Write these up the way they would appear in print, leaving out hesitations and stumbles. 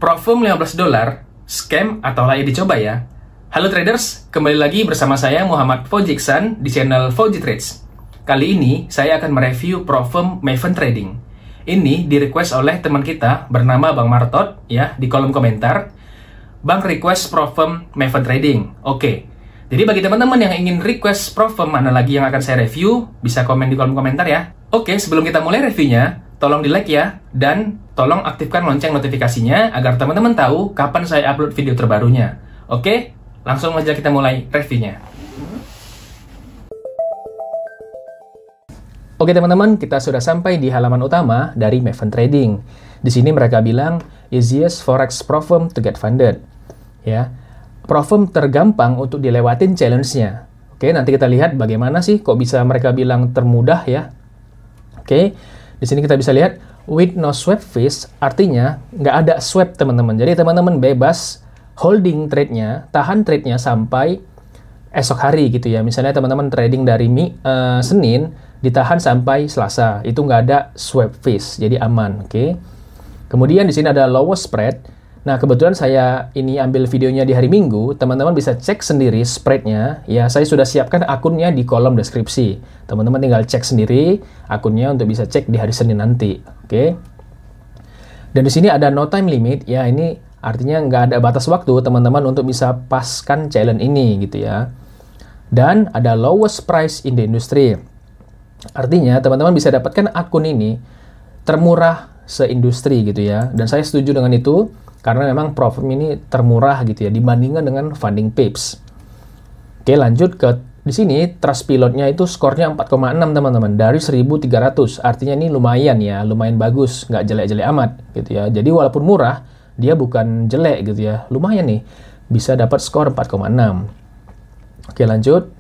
Profum $15, scam atau layak dicoba ya? Halo traders, kembali lagi bersama saya Muhammad Fauzi Iksan di channel Fauzi Trades. Kali ini saya akan mereview Profum Maven Trading. Ini di request oleh teman kita bernama Bang Martot ya di kolom komentar. Bang request Profum Maven Trading. Oke. Jadi bagi teman-teman yang ingin request Profum mana lagi yang akan saya review, bisa komen di kolom komentar ya. Oke, sebelum kita mulai reviewnya, tolong di like ya, dan tolong aktifkan lonceng notifikasinya agar teman-teman tahu kapan saya upload video terbarunya. Oke, langsung aja kita mulai reviewnya. Oke teman-teman, kita sudah sampai di halaman utama dari Maven Trading. Di sini mereka bilang, easiest forex Profum to get funded. Ya, Profum tergampang untuk dilewatin challenge-nya. Oke, nanti kita lihat bagaimana sih kok bisa mereka bilang termudah ya. Oke, di sini kita bisa lihat with no swap fees, artinya nggak ada swap teman-teman. Jadi teman-teman bebas holding trade-nya, tahan trade-nya sampai esok hari gitu ya. Misalnya teman-teman trading dari Senin, ditahan sampai Selasa, itu nggak ada swap fees, jadi aman. Oke. Kemudian di sini ada lowest spread. Nah, kebetulan saya ini ambil videonya di hari Minggu, teman-teman bisa cek sendiri spreadnya. Ya, saya sudah siapkan akunnya di kolom deskripsi. Teman-teman tinggal cek sendiri akunnya untuk bisa cek di hari Senin nanti. Oke. Dan di sini ada no time limit. Ya, ini artinya nggak ada batas waktu teman-teman untuk bisa paskan challenge ini gitu ya. Dan ada lowest price in the industry. Artinya teman-teman bisa dapatkan akun ini termurah seindustri gitu ya. Dan saya setuju dengan itu. Karena memang Profum ini termurah gitu ya dibandingkan dengan Funding Pips. Oke, lanjut ke di sini Trustpilot-nya itu skornya 4,6 teman-teman dari 1.300. Artinya ini lumayan ya, lumayan bagus, nggak jelek-jelek amat gitu ya. Jadi walaupun murah, dia bukan jelek gitu ya. Lumayan nih, bisa dapat skor 4,6. Oke, lanjut.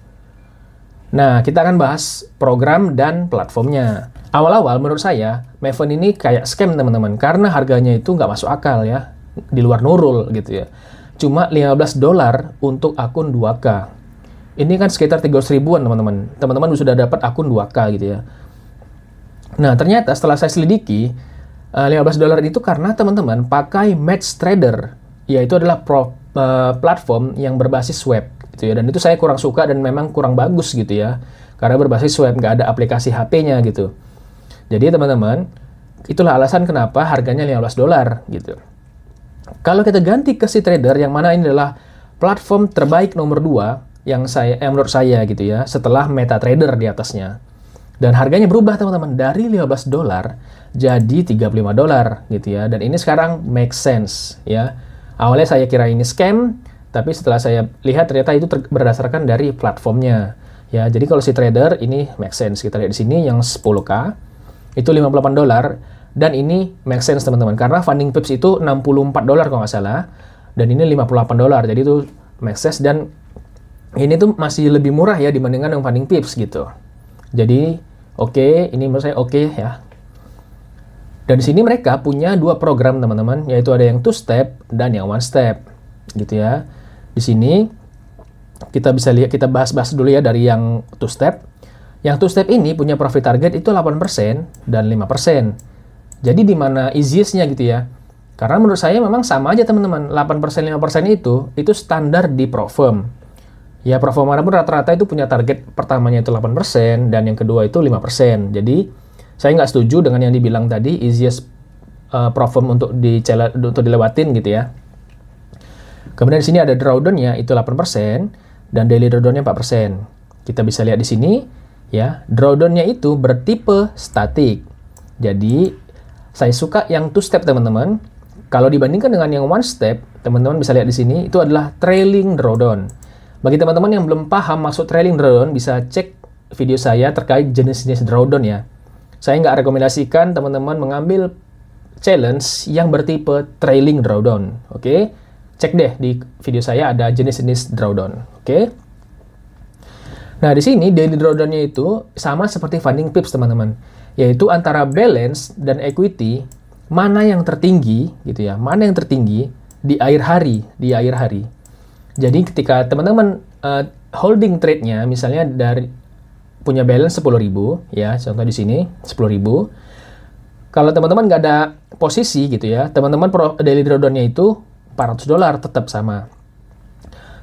Nah, kita akan bahas program dan platformnya. Awal-awal menurut saya, Maven ini kayak scam teman-teman karena harganya itu nggak masuk akal ya. Di luar nurul gitu ya. Cuma $15 untuk akun 2K. Ini kan sekitar 300 ribuan teman-teman. Teman-teman sudah dapat akun 2K gitu ya. Nah, ternyata setelah saya selidiki, $15 itu karena teman-teman pakai Match Trader. Yaitu adalah platform yang berbasis web gitu ya. Dan itu saya kurang suka dan memang kurang bagus gitu ya. Karena berbasis web, nggak ada aplikasi HP-nya gitu. Jadi teman-teman, itulah alasan kenapa harganya $15 gitu. Kalau kita ganti ke si trader yang mana ini adalah platform terbaik nomor 2 yang menurut saya gitu ya, setelah MetaTrader di atasnya. Dan harganya berubah teman-teman dari $15 jadi $35 gitu ya. Dan ini sekarang make sense ya. Awalnya saya kira ini scam, tapi setelah saya lihat ternyata itu berdasarkan dari platformnya. Ya, jadi kalau si trader ini make sense. Kita lihat di sini yang 10K itu $58. Dan ini make sense teman-teman, karena Funding Pips itu $64 kalau nggak salah, dan ini $58, jadi itu make sense, dan ini tuh masih lebih murah ya dibandingkan dengan Funding Pips gitu. Jadi oke, ini menurut saya oke ya. Dan di sini mereka punya dua program teman-teman, yaitu ada yang 2-step dan yang 1-step gitu ya. Di sini kita bisa lihat, kita bahas-bahas dulu ya dari yang 2-step. Yang 2-step ini punya profit target itu 8% dan 5%. Jadi di mana easiest-nya gitu ya. Karena menurut saya memang sama aja teman-teman. 8% 5% itu standar di Profum. Ya Profum manapun rata-rata itu punya target pertamanya itu 8% dan yang kedua itu 5%. Jadi saya nggak setuju dengan yang dibilang tadi easiest Profum untuk dilewatin gitu ya. Kemudian di sini ada drawdown-nya itu 8% dan daily drawdown-nya 4%. Kita bisa lihat di sini ya, drawdown-nya itu bertipe statik. Jadi saya suka yang 2-step teman-teman. Kalau dibandingkan dengan yang 1-step, teman-teman bisa lihat di sini, itu adalah trailing drawdown. Bagi teman-teman yang belum paham maksud trailing drawdown, bisa cek video saya terkait jenis-jenis drawdown ya. Saya nggak rekomendasikan teman-teman mengambil challenge yang bertipe trailing drawdown. Oke? Cek deh di video saya ada jenis-jenis drawdown. Oke? Nah, di sini daily drawdown-nya itu sama seperti Funding Pips teman-teman. Yaitu antara balance dan equity, mana yang tertinggi gitu ya, mana yang tertinggi di akhir hari. Jadi ketika teman-teman holding trade-nya misalnya dari punya balance 10.000 ya, contoh di sini 10.000. Kalau teman-teman nggak ada posisi gitu ya, teman-teman daily drawdown-nya itu $400 tetap sama.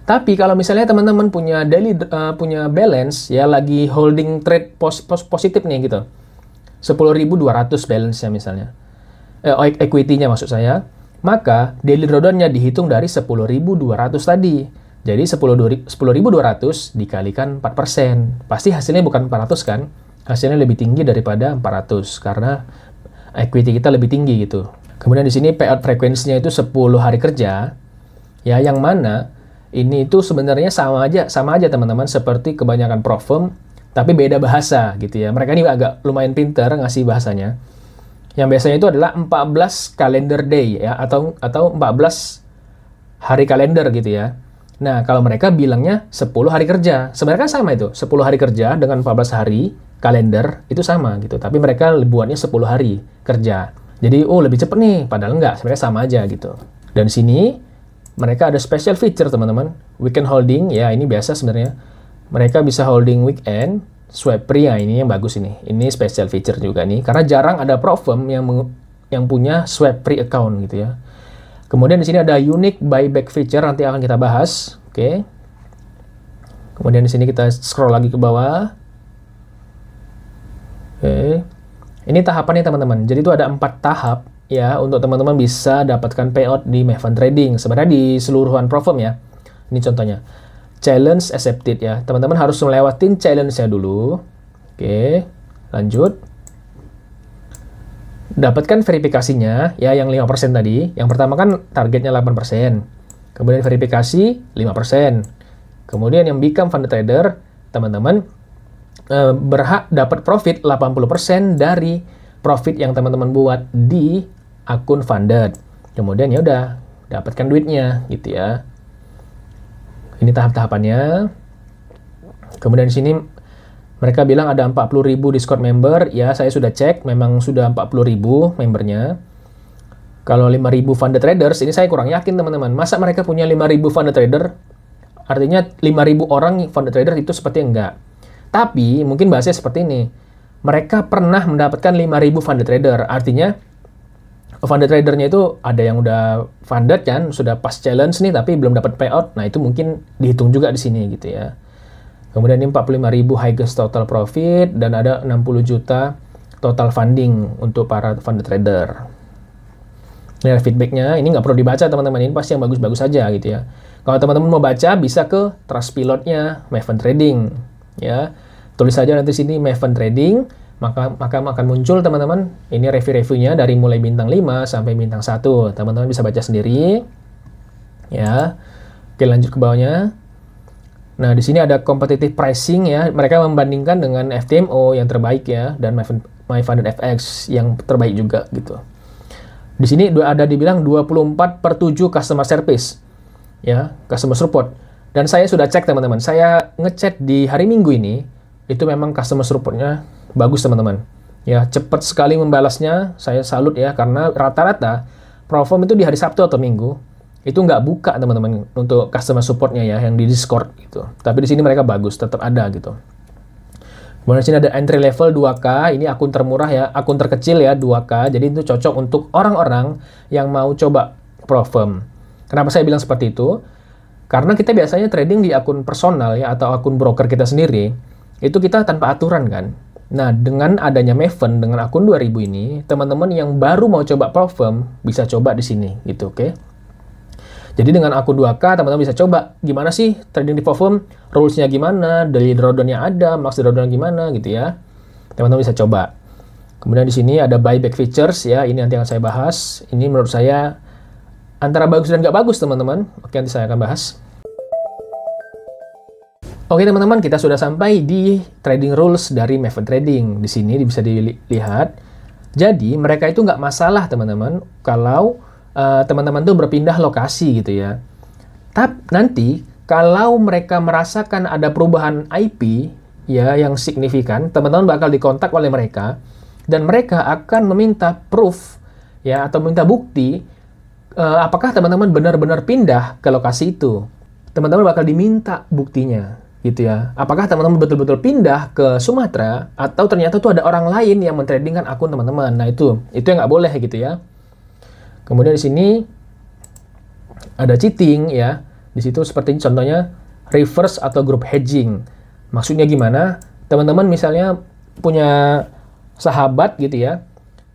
Tapi kalau misalnya teman-teman punya punya balance ya, lagi holding trade positif nih gitu, 10.200 balance-nya misalnya, equity-nya maksud saya, maka daily drawdown-nya dihitung dari 10.200 tadi. Jadi 10.200 dikalikan 4%. Pasti hasilnya bukan 400 kan? Hasilnya lebih tinggi daripada 400 karena equity kita lebih tinggi gitu. Kemudian di sini payout frekuensinya itu 10 hari kerja. Ya, yang mana ini itu sebenarnya sama aja teman-teman seperti kebanyakan prop firm, tapi beda bahasa gitu ya. Mereka ini agak lumayan pintar ngasih bahasanya. Yang biasanya itu adalah 14 calendar day ya, atau 14 hari kalender gitu ya. Nah, kalau mereka bilangnya 10 hari kerja. Sebenarnya kan sama itu, 10 hari kerja dengan 14 hari kalender itu sama gitu. Tapi mereka buatnya 10 hari kerja. Jadi, lebih cepet nih, padahal enggak, sebenarnya sama aja gitu. Dan di sini mereka ada special feature teman-teman, weekend holding ya, ini biasa sebenarnya. Mereka bisa holding weekend, swipe free, ya ini yang bagus ini. Ini special feature juga nih, karena jarang ada prop firm yang punya swipe free account gitu ya. Kemudian di sini ada unique buyback feature, nanti akan kita bahas. Oke. Kemudian di sini kita scroll lagi ke bawah. Oke. Ini tahapannya teman-teman. Jadi itu ada 4 tahap ya untuk teman-teman bisa dapatkan payout di Maven Trading. Sebenarnya di seluruhan prop firm ya. Ini contohnya. Challenge accepted ya. Teman-teman harus melewatin challenge-nya dulu. Oke. Lanjut. Dapatkan verifikasinya ya, yang 5% tadi. Yang pertama kan targetnya 8%. Kemudian verifikasi 5%. Kemudian yang become funded trader, teman-teman berhak dapat profit 80% dari profit yang teman-teman buat di akun funded. Kemudian ya udah dapatkan duitnya gitu ya. Ini tahap-tahapannya. Kemudian di sini mereka bilang ada 40.000 Discord member. Ya, saya sudah cek, memang sudah 40.000 membernya. Kalau 5.000 funded traders, ini saya kurang yakin teman-teman. Masa mereka punya 5.000 funded trader? Artinya 5.000 orang funded trader itu seperti enggak. Tapi mungkin bahasanya seperti ini. Mereka pernah mendapatkan 5.000 funded trader. Artinya funded tradernya itu ada yang udah funded kan, sudah pas challenge nih tapi belum dapat payout. Nah, itu mungkin dihitung juga di sini gitu ya. Kemudian ini 45.000 highest total profit dan ada 60 juta total funding untuk para funded trader. Ini feedbacknya, ini nggak perlu dibaca teman-teman, ini pasti yang bagus-bagus saja gitu ya. Kalau teman-teman mau baca bisa ke Trustpilot-nya Maven Trading ya. Tulis saja nanti sini Maven Trading, maka akan muncul teman-teman ini review-reviewnya dari mulai bintang 5 sampai bintang 1. Teman-teman bisa baca sendiri ya. Oke, lanjut ke bawahnya. Nah, di sini ada competitive pricing ya. Mereka membandingkan dengan FTMO yang terbaik ya, dan MyFunded FX yang terbaik juga gitu. Di sini ada dibilang 24/7 customer service ya, customer support. Dan saya sudah cek teman-teman. Saya ngechat di hari Minggu ini, itu memang customer support-nya bagus teman-teman. Ya, cepat sekali membalasnya. Saya salut ya, karena rata-rata Profom itu di hari Sabtu atau Minggu itu nggak buka teman-teman untuk customer support-nya ya, yang di Discord gitu. Tapi di sini mereka bagus, tetap ada gitu. Kemudian di sini ada entry level 2K, ini akun termurah ya, akun terkecil ya 2K. Jadi itu cocok untuk orang-orang yang mau coba Profom. Kenapa saya bilang seperti itu? Karena kita biasanya trading di akun personal ya, atau akun broker kita sendiri, itu kita tanpa aturan kan. Nah, dengan adanya Maven dengan akun 2000 ini, teman-teman yang baru mau coba Profom bisa coba di sini gitu, oke? Jadi dengan akun 2K, teman-teman bisa coba gimana sih trading di Profom, rules-nya gimana, daily drawdown-nya ada, max drawdown gimana gitu ya. Teman-teman bisa coba. Kemudian di sini ada buyback features ya, ini nanti akan saya bahas. Ini menurut saya antara bagus dan nggak bagus teman-teman. Oke, nanti saya akan bahas. Oke teman-teman, kita sudah sampai di trading rules dari Maven Trading. Di sini bisa dilihat. Jadi mereka itu nggak masalah teman-teman kalau teman-teman tuh berpindah lokasi gitu ya. Tapi nanti kalau mereka merasakan ada perubahan IP ya yang signifikan, teman-teman bakal dikontak oleh mereka dan mereka akan meminta proof ya, atau minta bukti apakah teman-teman benar-benar pindah ke lokasi itu. Teman-teman bakal diminta buktinya. gitu ya. Apakah teman-teman betul-betul pindah ke Sumatera atau ternyata tuh ada orang lain yang mentradingkan akun teman-teman. Nah, itu yang nggak boleh gitu ya. Kemudian di sini ada cheating ya. Di situ seperti contohnya reverse atau group hedging. Maksudnya gimana? Teman-teman misalnya punya sahabat gitu ya,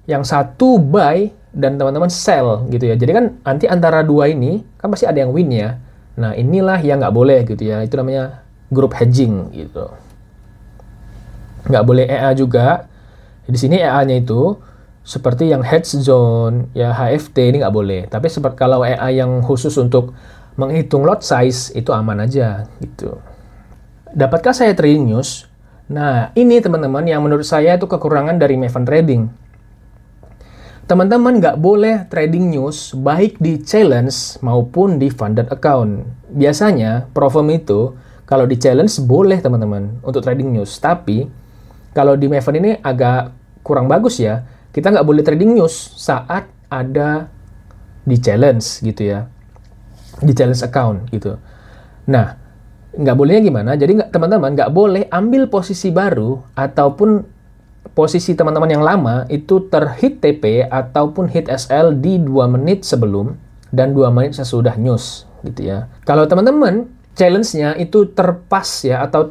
yang satu buy dan teman-teman sell gitu ya. Jadi kan nanti antara dua ini kan pasti ada yang win ya. Nah, inilah yang nggak boleh gitu ya. Itu namanya group hedging gitu. Nggak boleh EA juga. Di sini EA-nya itu seperti yang hedge zone, ya HFT ini nggak boleh. Tapi seperti kalau EA yang khusus untuk menghitung lot size itu aman aja gitu. Dapatkah saya trading news? Nah, ini teman-teman yang menurut saya itu kekurangan dari Maven Trading. Teman-teman nggak boleh trading news baik di challenge maupun di funded account. Biasanya Profirm itu kalau di challenge boleh teman-teman untuk trading news, tapi kalau di Maven ini agak kurang bagus ya. Kita nggak boleh trading news saat ada di challenge gitu ya, di challenge account gitu. Nah, nggak bolehnya gimana? Jadi teman-teman nggak boleh ambil posisi baru ataupun posisi teman-teman yang lama itu terhit TP ataupun hit SL di 2 menit sebelum dan 2 menit sesudah news gitu ya. Kalau teman-teman challenge-nya itu terpas ya atau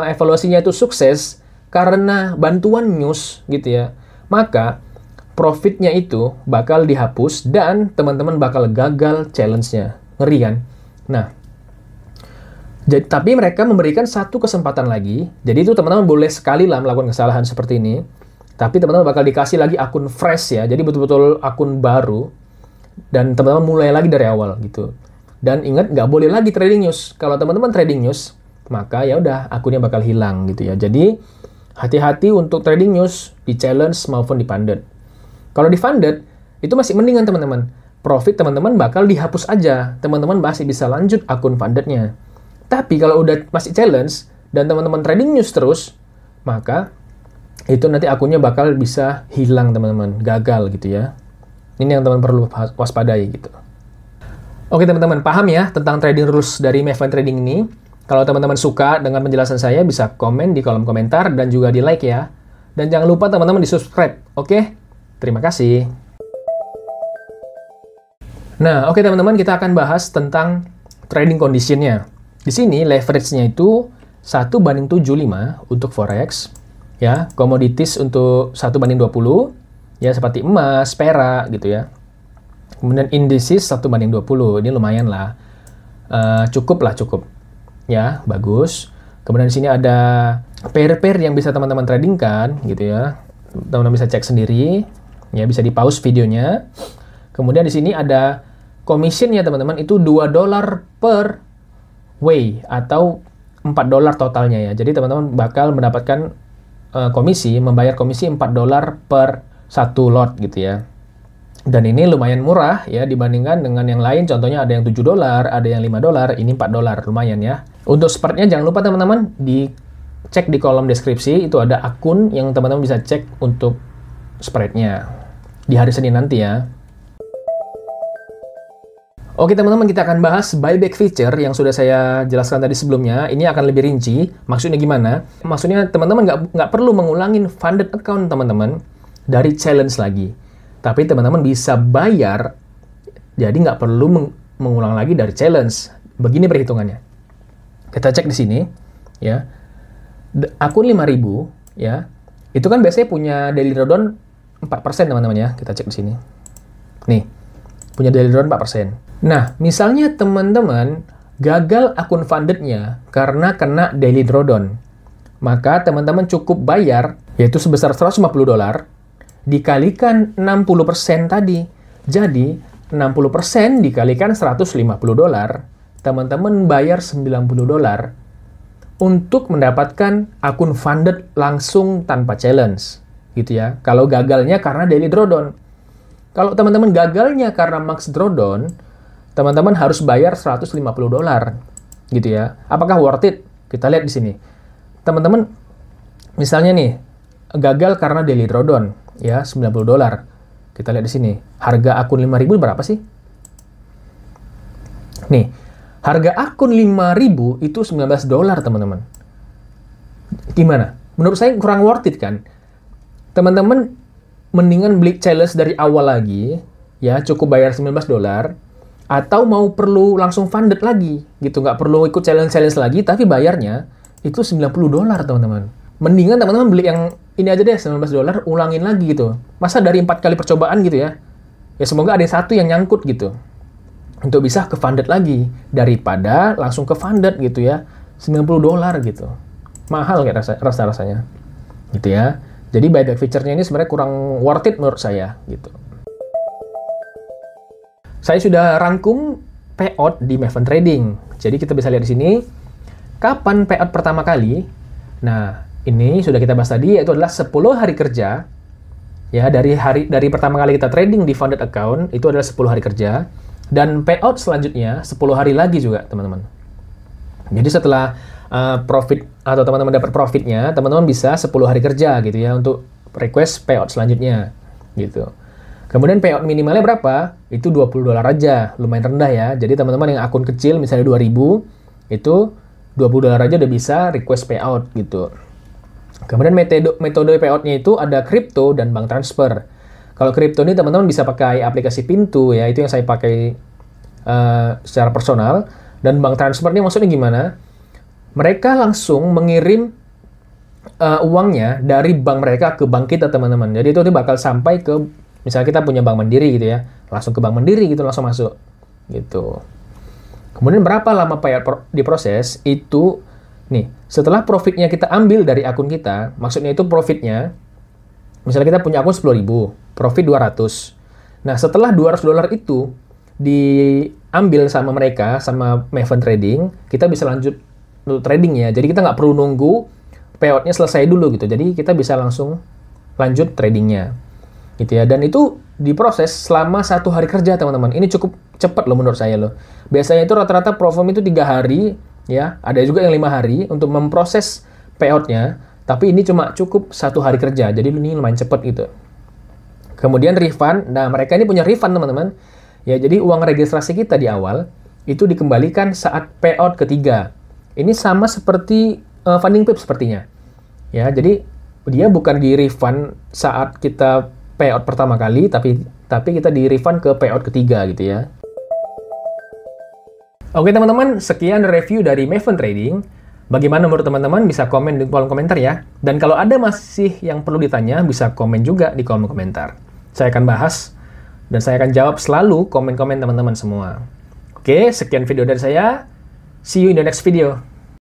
evaluasinya itu sukses karena bantuan news gitu ya, maka profitnya itu bakal dihapus dan teman-teman bakal gagal challenge-nya. Ngeri kan? Nah, tapi mereka memberikan satu kesempatan lagi. Jadi itu teman-teman boleh sekali lah melakukan kesalahan seperti ini. Tapi teman-teman bakal dikasih lagi akun fresh ya. Jadi betul-betul akun baru. Dan teman-teman mulai lagi dari awal gitu. Dan ingat, nggak boleh lagi trading news. Kalau teman-teman trading news, maka ya udah akunnya bakal hilang gitu ya. Jadi hati-hati untuk trading news di challenge maupun di funded. Kalau di funded itu masih mendingan teman-teman. Profit teman-teman bakal dihapus aja. Teman-teman masih bisa lanjut akun fundednya. Tapi kalau udah masih challenge dan teman-teman trading news terus, maka itu nanti akunnya bakal bisa hilang teman-teman, gagal gitu ya. Ini yang teman-teman perlu waspadai gitu. Oke teman-teman, paham ya tentang trading rules dari Maven Trading ini? Kalau teman-teman suka dengan penjelasan saya, bisa komen di kolom komentar dan juga di like ya. Dan jangan lupa teman-teman di subscribe, oke? Terima kasih. Nah, oke teman-teman, kita akan bahas tentang trading condition-nya. Di sini leverage-nya itu 1:75 untuk forex, ya, commodities untuk 1:20, ya seperti emas, perak gitu ya. Kemudian indices 1:20, ini lumayan lah, cukup. Ya, bagus. Kemudian di sini ada pair-pair yang bisa teman-teman tradingkan, gitu ya. Teman-teman bisa cek sendiri, ya bisa di pause videonya. Kemudian di sini ada commission-nya teman-teman, itu $2 per way atau $4 totalnya ya. Jadi teman-teman bakal mendapatkan membayar komisi $4 per satu lot gitu ya. Dan ini lumayan murah ya dibandingkan dengan yang lain, contohnya ada yang $7, ada yang $5, ini $4, lumayan ya. Untuk spreadnya jangan lupa teman-teman dicek di kolom deskripsi, itu ada akun yang teman-teman bisa cek untuk spreadnya di hari Senin nanti ya. Oke teman-teman, kita akan bahas buyback feature yang sudah saya jelaskan tadi sebelumnya. Ini akan lebih rinci, maksudnya gimana? Maksudnya teman-teman nggak perlu mengulangin funded account teman-teman dari challenge lagi. Tapi teman-teman bisa bayar, jadi nggak perlu mengulang lagi dari challenge. Begini perhitungannya. Kita cek di sini, ya. Akun 5.000, ya. Itu kan biasanya punya daily drawdown 4% teman-teman ya. Kita cek di sini. Nih, punya daily drawdown 4%. Nah, misalnya teman-teman gagal akun fundednya karena kena daily drawdown. Maka teman-teman cukup bayar, yaitu sebesar $150, dikalikan 60% tadi. Jadi, 60% dikalikan $150, teman-teman bayar $90 untuk mendapatkan akun funded langsung tanpa challenge. Gitu ya. Kalau gagalnya karena daily drawdown. Kalau teman-teman gagalnya karena max drawdown, teman-teman harus bayar $150. Gitu ya. Apakah worth it? Kita lihat di sini. Teman-teman, misalnya nih, gagal karena daily drawdown. Ya, $90. Kita lihat di sini. Harga akun 5.000 berapa sih? Nih, Harga akun 5.000 itu $19, teman-teman. Gimana? Menurut saya kurang worth it kan? Teman-teman mendingan beli challenge dari awal lagi, ya cukup bayar $19, atau mau perlu langsung funded lagi, gitu. Nggak perlu ikut challenge-challenge lagi, tapi bayarnya itu $90, teman-teman. Mendingan teman-teman beli yang ini aja deh, $19, ulangin lagi gitu. Masa dari 4 kali percobaan gitu ya? Ya semoga ada satu yang nyangkut gitu. Untuk bisa ke funded lagi, daripada langsung ke funded gitu ya, $90 gitu. Mahal kayak rasanya gitu ya. Jadi buyback feature-nya ini sebenarnya kurang worth it menurut saya gitu. Saya sudah rangkum payout di Maven Trading. Jadi kita bisa lihat di sini kapan payout pertama kali. Nah, ini sudah kita bahas tadi, yaitu adalah 10 hari kerja. Ya, dari pertama kali kita trading di funded account itu adalah 10 hari kerja, dan payout selanjutnya 10 hari lagi juga, teman-teman. Jadi setelah profit atau teman-teman dapat profitnya, teman-teman bisa 10 hari kerja gitu ya untuk request payout selanjutnya gitu. Kemudian payout minimalnya berapa? Itu $20 aja, lumayan rendah ya. Jadi teman-teman yang akun kecil misalnya 2.000, itu $20 aja udah bisa request payout gitu. Kemudian metode payoutnya itu ada crypto dan bank transfer. Kalau crypto ini teman-teman bisa pakai aplikasi Pintu ya, itu yang saya pakai secara personal. Dan bank transfer ini maksudnya gimana? Mereka langsung mengirim uangnya dari bank mereka ke bank kita, teman-teman. Jadi itu bakal sampai ke, misalnya kita punya bank Mandiri gitu ya, langsung ke bank Mandiri gitu, langsung masuk gitu. Kemudian berapa lama payout diproses? Itu nih, setelah profitnya kita ambil dari akun kita, maksudnya itu profitnya, misalnya kita punya akun 10.000, profit 200. Nah, setelah $200 itu diambil sama mereka, sama Maven Trading, kita bisa lanjut trading ya. Jadi kita nggak perlu nunggu payoutnya selesai dulu gitu. Jadi kita bisa langsung lanjut tradingnya gitu ya. Dan itu diproses selama 1 hari kerja, teman-teman. Ini cukup cepat loh menurut saya loh. Biasanya itu rata-rata perform itu 3 hari ya. Ada juga yang 5 hari untuk memproses payoutnya. Tapi ini cuma cukup 1 hari kerja. Jadi ini lumayan cepat gitu. Kemudian refund. Nah, mereka ini punya refund, teman-teman. Ya, jadi uang registrasi kita di awal itu dikembalikan saat payout ketiga. Ini sama seperti Funding Pips sepertinya. Ya, jadi dia bukan di refund saat kita payout pertama kali, tapi kita di refund ke payout ketiga gitu ya. Oke teman-teman, sekian review dari Maven Trading. Bagaimana menurut teman-teman? Bisa komen di kolom komentar ya. Dan kalau ada masih yang perlu ditanya, bisa komen juga di kolom komentar. Saya akan bahas dan saya akan jawab selalu komen-komen teman-teman semua. Oke, sekian video dari saya. See you in the next video.